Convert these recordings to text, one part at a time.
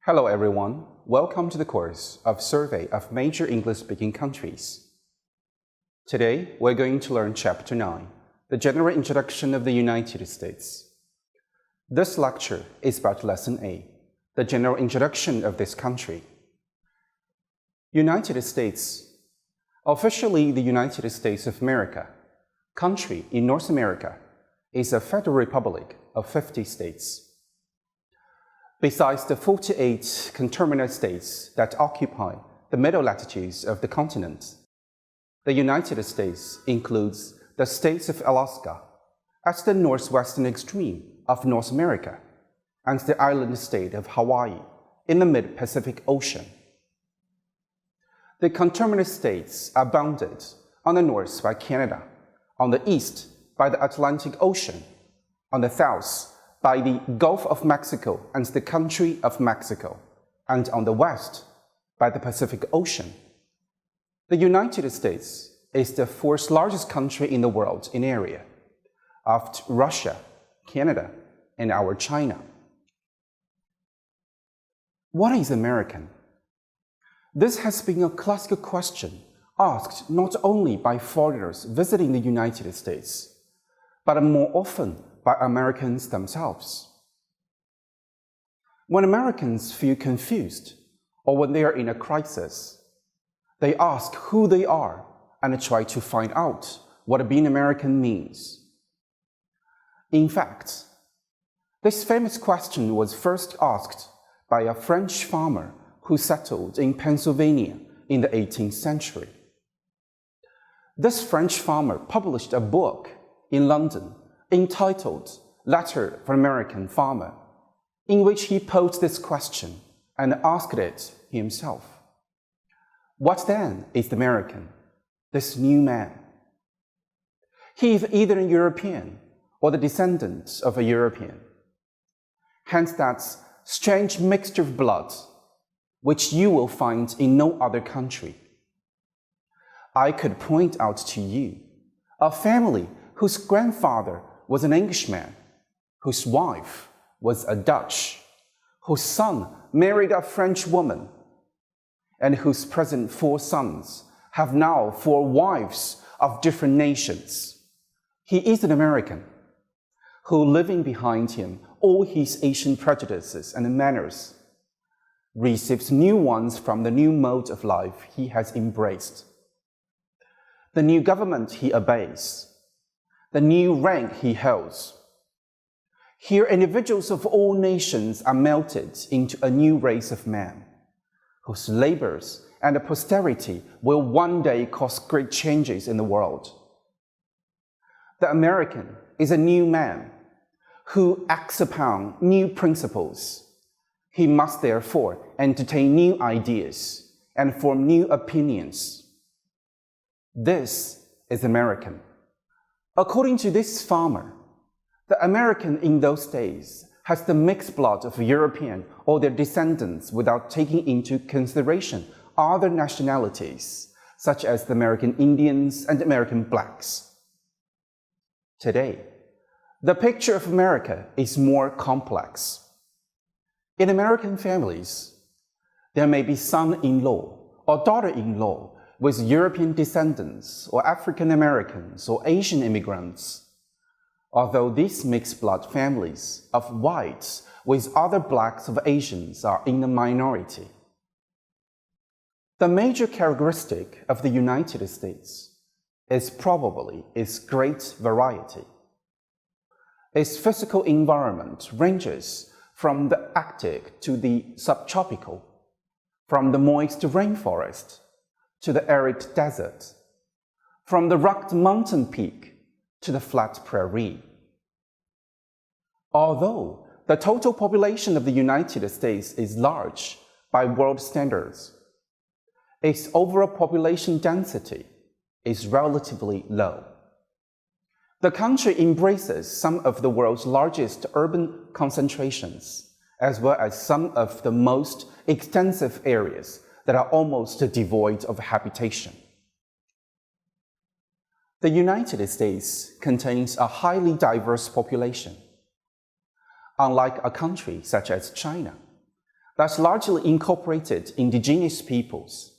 Hello everyone, welcome to the course of Survey of Major English-Speaking Countries. Today, we're going to learn Chapter 9, the General Introduction of the United States. This lecture is about Lesson A, the general introduction of this country. United States, officially the United States of America, country in North America, is a federal republic of 50 states. Besides the 48 conterminous states that occupy the middle latitudes of the continent, the United States includes the states of Alaska at the northwestern extreme of North America and the island state of Hawaii in the mid-Pacific Ocean. The conterminous states are bounded on the north by Canada, on the east by the Atlantic Ocean, on the south by the Gulf of Mexico and the country of Mexico, and on the west by the Pacific Ocean. The United States is the fourth largest country in the world in area, after Russia, Canada, and our China. What is American? This has been a classical question asked not only by foreigners visiting the United States, but more often by Americans themselves. When Americans feel confused or when they are in a crisis, they ask who they are and try to find out what being American means. In fact, this famous question was first asked by a French farmer who settled in Pennsylvania in the 18th century. This French farmer published a book in London entitled Letter from an American Farmer, in which he posed this question and asked it himself. What then is the American, this new man? He is either a European or the descendant of a European. Hence that strange mixture of blood, which you will find in no other country. I could point out to you a family whose grandfather was an Englishman, whose wife was a Dutch, whose son married a French woman, and whose present 4 sons have now 4 wives of different nations. He is an American, who, leaving behind him all his Asian prejudices and manners, receives new ones from the new mode of life he has embraced, the new government he obeys, the new rank he holds. Here, individuals of all nations are melted into a new race of men, whose labors and posterity will one day cause great changes in the world. The American is a new man who acts upon new principles. He must therefore entertain new ideas and form new opinions. This is American. According to this farmer, the American in those days has the mixed blood of European or their descendants without taking into consideration other nationalities, such as the American Indians and American blacks. Today, the picture of America is more complex. In American families, there may be son-in-law or daughter-in-law with European descendants or African Americans or Asian immigrants, although these mixed blood families of whites with other blacks of Asians are in the minority. The major characteristic of the United States is probably its great variety. Its physical environment ranges from the Arctic to the subtropical, from the moist rainforest to the arid desert, from the rugged mountain peak to the flat prairie. Although the total population of the United States is large by world standards, its overall population density is relatively low. The country embraces some of the world's largest urban concentrations, as well as some of the most extensive areas that are almost devoid of habitation. The United States contains a highly diverse population. Unlike a country such as China, that's largely incorporated indigenous peoples.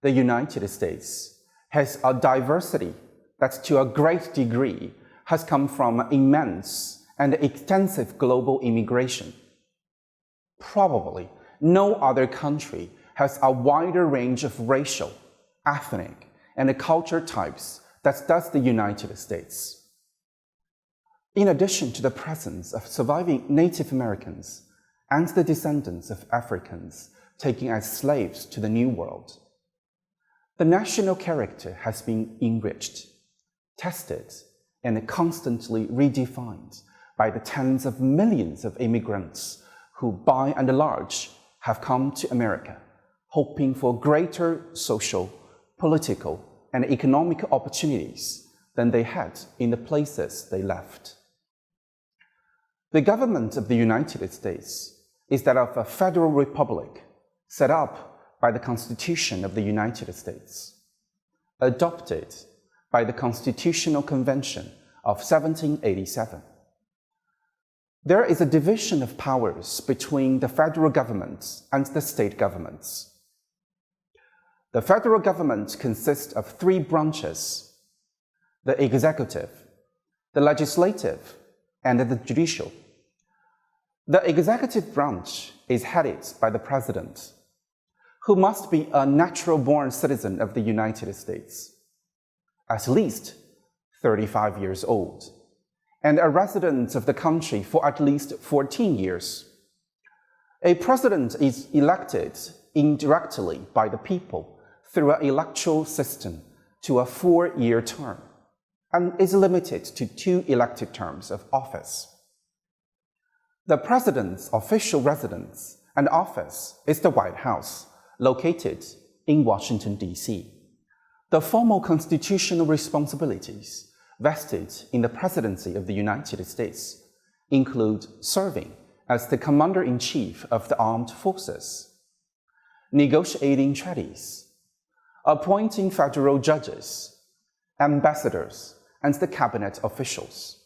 The United States has a diversity that to a great degree has come from immense and extensive global immigration. Probably no other country has a wider range of racial, ethnic, and culture types that does the United States. In addition to the presence of surviving Native Americans and the descendants of Africans taken as slaves to the New World, the national character has been enriched, tested, and constantly redefined by the tens of millions of immigrants who, by and large, have come to America, hoping for greater social, political, and economic opportunities than they had in the places they left. The government of the United States is that of a federal republic set up by the Constitution of the United States, adopted by the Constitutional Convention of 1787. There is a division of powers between the federal government and the state governments. The federal government consists of three branches: the executive, the legislative, and the judicial. The executive branch is headed by the president, who must be a natural-born citizen of the United States, at least 35 years old, and a resident of the country for at least 14 years. A president is elected indirectly by the people through an electoral system to a 4-year term, and is limited to 2 elected terms of office. The president's official residence and office is the White House, located in Washington, D.C. The formal constitutional responsibilities vested in the presidency of the United States include serving as the commander-in-chief of the armed forces, negotiating treaties, appointing federal judges, ambassadors, and the cabinet officials,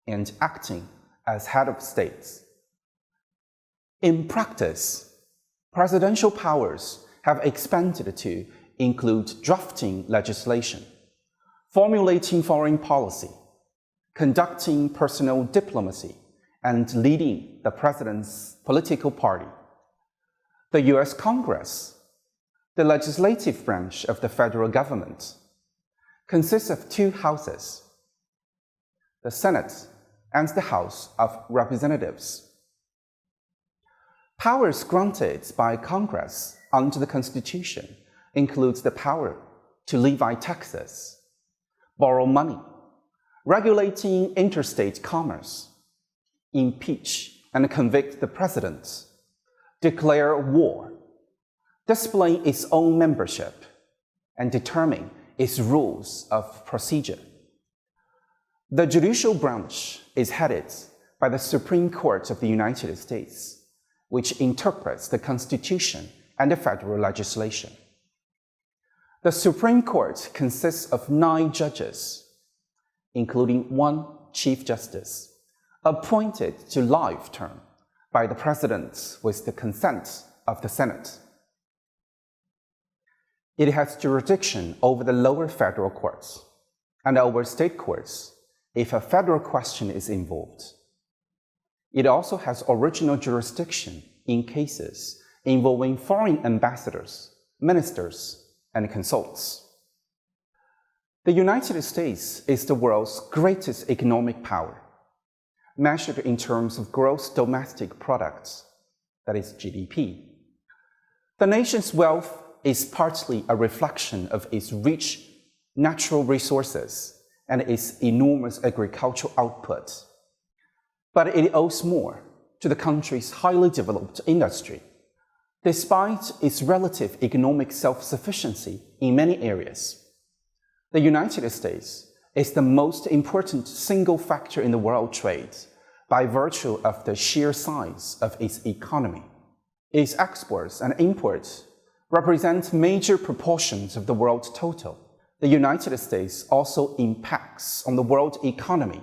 and acting as head of states. In practice, presidential powers have expanded to include drafting legislation, formulating foreign policy, conducting personal diplomacy, and leading the president's political party. The U.S. Congress, the legislative branch of the federal government, consists of 2 houses, the Senate and the House of Representatives. Powers granted by Congress under the Constitution includes the power to levy taxes, borrow money, regulating interstate commerce, impeach and convict the president, declare war, display its own membership, and determine its rules of procedure. The judicial branch is headed by the Supreme Court of the United States, which interprets the Constitution and the federal legislation. The Supreme Court consists of 9 judges, including 1 Chief Justice, appointed to life term by the President with the consent of the Senate. It has jurisdiction over the lower federal courts and over state courts if a federal question is involved. It also has original jurisdiction in cases involving foreign ambassadors, ministers, and consuls. The United States is the world's greatest economic power, measured in terms of gross domestic product, that is GDP. The nation's wealth is partly a reflection of its rich natural resources and its enormous agricultural output, but it owes more to the country's highly developed industry, despite its relative economic self-sufficiency in many areas. The United States is the most important single factor in the world trade by virtue of the sheer size of its economy. Its exports and imports represent major proportions of the world total. The United States also impacts on the world economy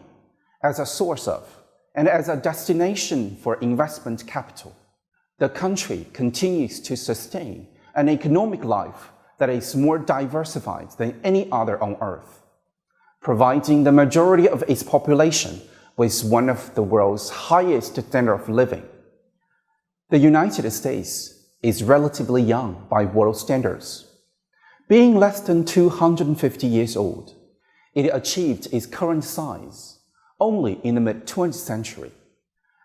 as a source of and as a destination for investment capital. the country continues to sustain an economic life that is more diversified than any other on earth, providing the majority of its population with one of the world's highest standards of living. The United States is relatively young by world standards. Being less than 250 years old, it achieved its current size only in the mid-20th century.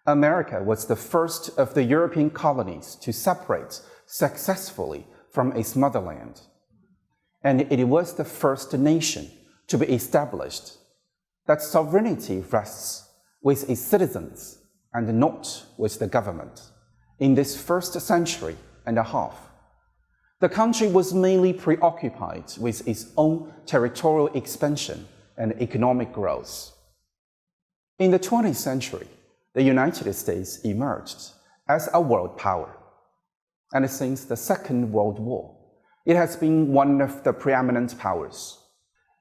America was the first of the European colonies to separate successfully from its motherland, and it was the first nation to be established that sovereignty rests with its citizens and not with the government. In this first century and a half, the country was mainly preoccupied with its own territorial expansion and economic growth. In the 20th century, the United States emerged as a world power, and since the Second World War, it has been one of the preeminent powers.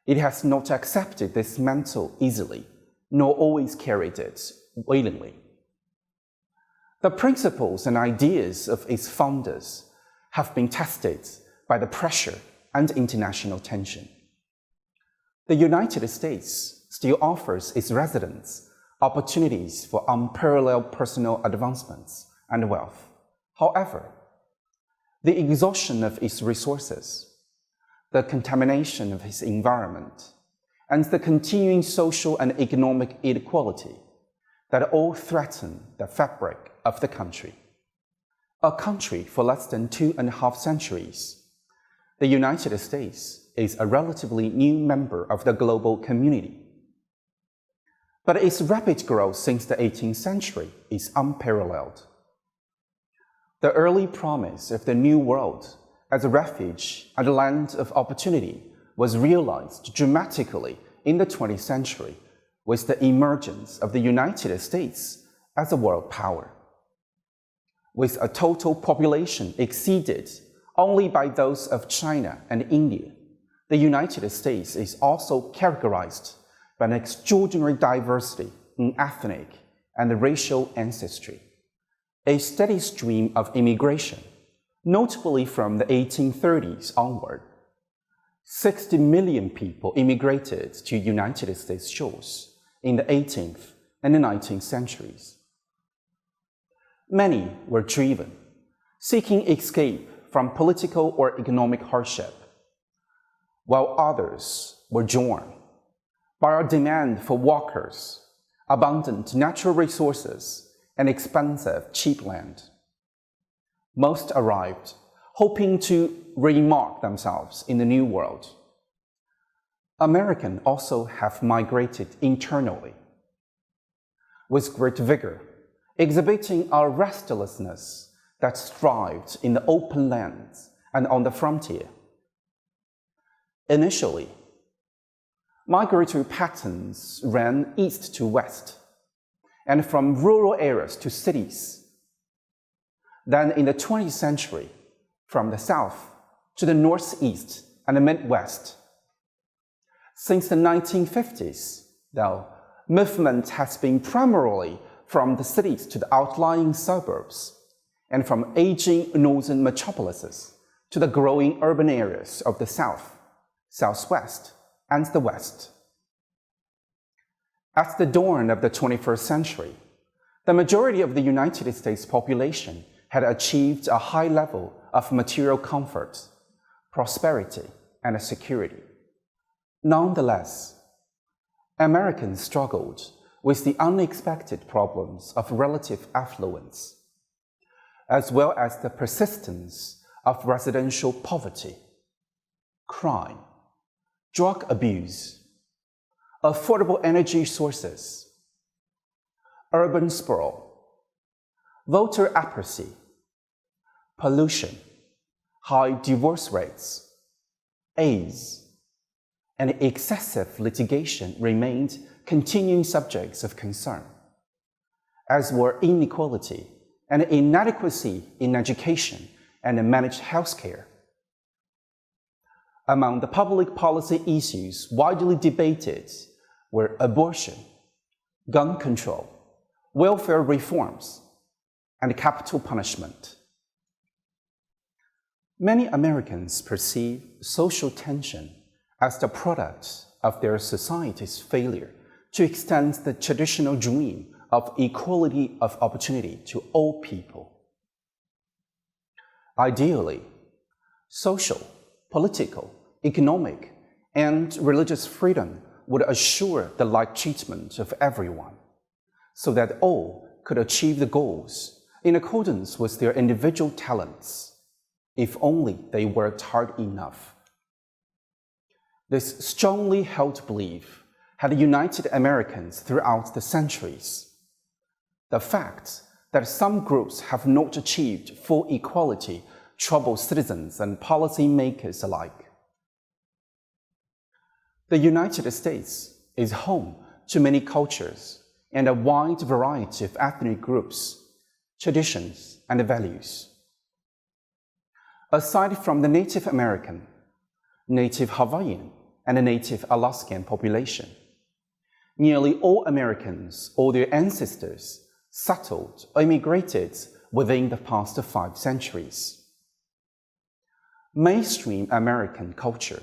It has not accepted this mantle easily, nor always carried it willingly. The principles and ideas of its founders have been tested by the pressure and international tension. The United States still offers its residents opportunities for unparalleled personal advancements and wealth. However, the exhaustion of its resources, the contamination of its environment, and the continuing social and economic inequality that all threaten the fabric of the country. A country for less than 2.5 centuries, the United States is a relatively new member of the global community. But its rapid growth since the 18th century is unparalleled. The early promise of the New World as a refuge and a land of opportunity was realized dramatically in the 20th century with the emergence of the United States as a world power. With a total population exceeded only by those of China and India, the United States is also characterized by an extraordinary diversity in ethnic and racial ancestry. A steady stream of immigration, notably from the 1830s onward. 60 million people immigrated to United States shores in the 18th and the 19th centuries. Many were driven, seeking escape from political or economic hardship, while others were drawn by our demand for workers, abundant natural resources, and expensive, cheap land. Most arrived hoping to remark themselves in the New World. Americans also have migrated internally with great vigor, exhibiting a restlessness that thrived in the open lands and on the frontier. Initially, migratory patterns ran east to west, and from rural areas to cities. Then in the 20th century, from the south to the northeast and the Midwest. Since the 1950s, though, movement has been primarily from the cities to the outlying suburbs, and from aging northern metropolises to the growing urban areas of the south, southwest, and the west. At the dawn of the 21st century, the majority of the United States population had achieved a high level of material comfort, prosperity, and security. Nonetheless, Americans struggled with the unexpected problems of relative affluence, as well as the persistence of residential poverty, crime, drug abuse, affordable energy sources, urban sprawl, voter apathy, pollution, high divorce rates, AIDS, and excessive litigation remained continuing subjects of concern, as were inequality and inadequacy in education and managed healthcare. Among the public policy issues widely debated were abortion, gun control, welfare reforms, and capital punishment. Many Americans perceive social tension as the product of their society's failure to extend the traditional dream of equality of opportunity to all people. Ideally, social, political, economic, and religious freedom would assure the like treatment of everyone, so that all could achieve the goals in accordance with their individual talents, if only they worked hard enough. This strongly held belief had united Americans throughout the centuries. The fact that some groups have not achieved full equality troubles citizens and policymakers alike. The United States is home to many cultures and a wide variety of ethnic groups, traditions, and values. Aside from the Native American, Native Hawaiian, and Native Alaskan population, nearly all Americans or their ancestors settled or immigrated within the past 5 centuries. Mainstream American culture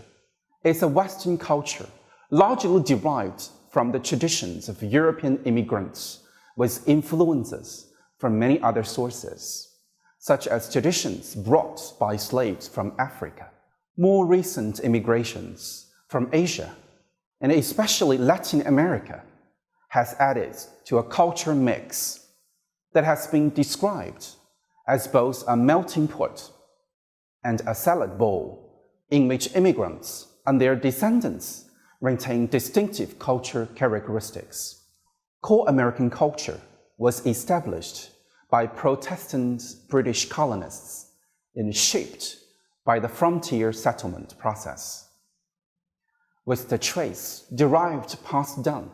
is a Western culture largely derived from the traditions of European immigrants with influences from many other sources, such as traditions brought by slaves from Africa, more recent immigrations from Asia, and especially Latin America, has added to a culture mix that has been described as both a melting pot and a salad bowl in which immigrants and their descendants retain distinctive culture characteristics. Core American culture was established by Protestant British colonists and shaped by the frontier settlement process, with the traits derived passed down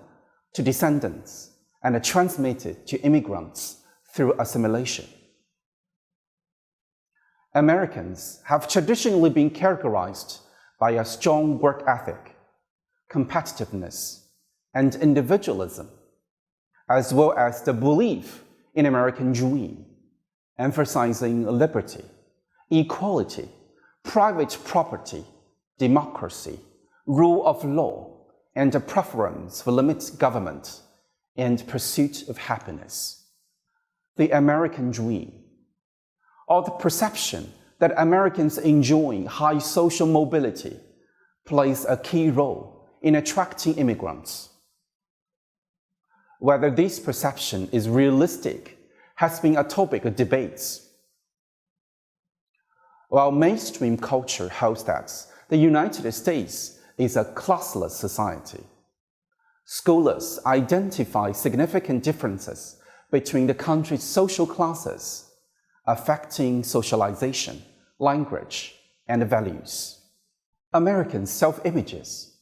to descendants and transmitted to immigrants through assimilation. Americans have traditionally been characterized by a strong work ethic, competitiveness, and individualism, as well as the belief in American dream, emphasizing liberty, equality, private property, democracy, rule of law, and a preference for limited government and pursuit of happiness. The American dream, or the perception that Americans enjoying high social mobility, plays a key role in attracting immigrants. Whether this perception is realistic has been a topic of debates. While mainstream culture holds that the United States is a classless society, scholars identify significant differences between the country's social classes, affecting socialization, language, and values. American self-images,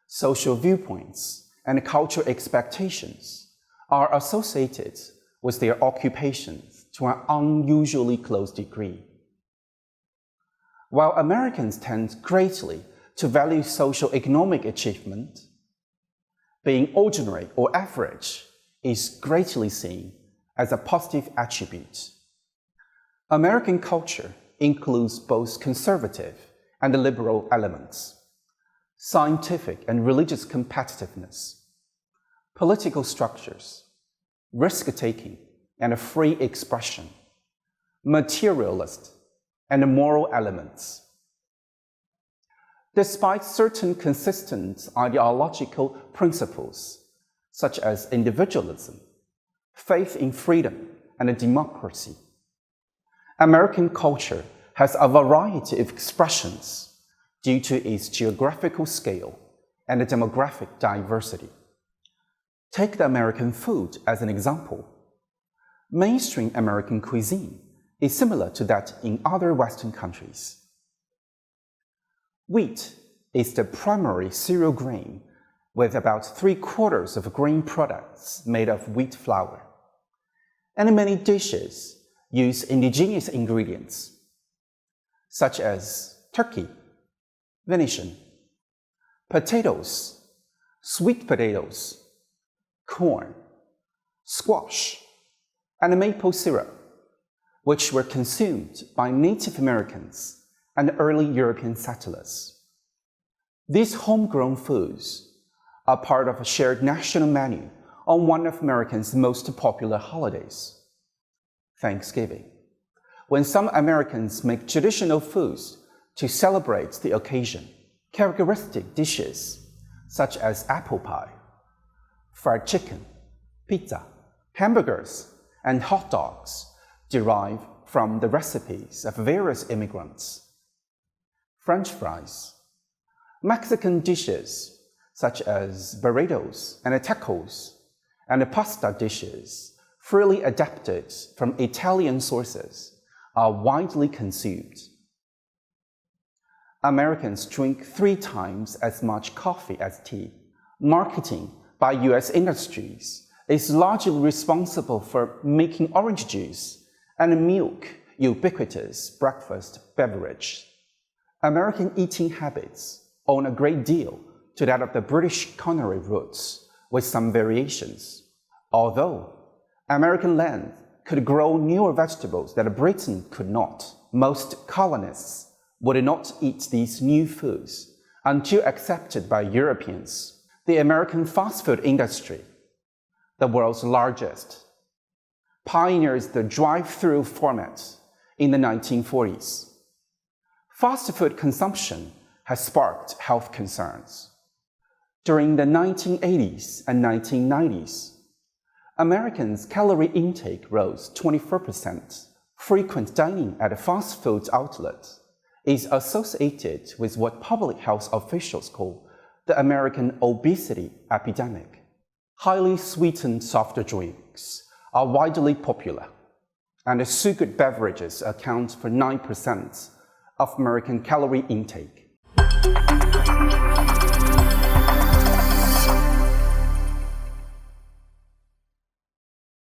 social viewpoints, and cultural expectations are associated with their occupations to an unusually close degree. While Americans tend greatly to value socio-economic achievement, being ordinary or average is greatly seen as a positive attribute. American culture includes both conservative and liberal elements, scientific and religious competitiveness, political structures, risk-taking and free expression, materialist and moral elements. Despite certain consistent ideological principles, such as individualism, faith in freedom, and democracy, American culture has a variety of expressions due to its geographical scale and demographic diversity. Take the American food as an example. Mainstream American cuisine is similar to that in other Western countries. Wheat is the primary cereal grain, with about 3/4 of grain products made of wheat flour. And many dishes use indigenous ingredients, such as turkey, venison, potatoes, sweet potatoes, corn, squash, and maple syrup, which were consumed by Native Americans and early European settlers. These homegrown foods are part of a shared national menu on one of Americans' most popular holidays, Thanksgiving, when some Americans make traditional foods to celebrate the occasion. Characteristic dishes such as apple pie, fried chicken, pizza, hamburgers, and hot dogs derive from the recipes of various immigrants. French fries, Mexican dishes such as burritos and tacos, and pasta dishes freely adapted from Italian sources are widely consumed. Americans drink 3 times as much coffee as tea. Marketing by US industries is largely responsible for making orange juice and milk ubiquitous breakfast beverage. American eating habits owe a great deal to that of the British culinary roots, with some variations. Although American land could grow newer vegetables that Britain could not, most colonists would not eat these new foods until accepted by Europeans. The American fast food industry, the world's largest, pioneers the drive-through format in the 1940s. Fast food consumption has sparked health concerns. During the 1980s and 1990s, Americans' calorie intake rose 24%. Frequent dining at a fast food outlet is associated with what public health officials call the American obesity epidemic. Highly sweetened soft drinks are widely popular, and sugared beverages account for 9% of American calorie intake.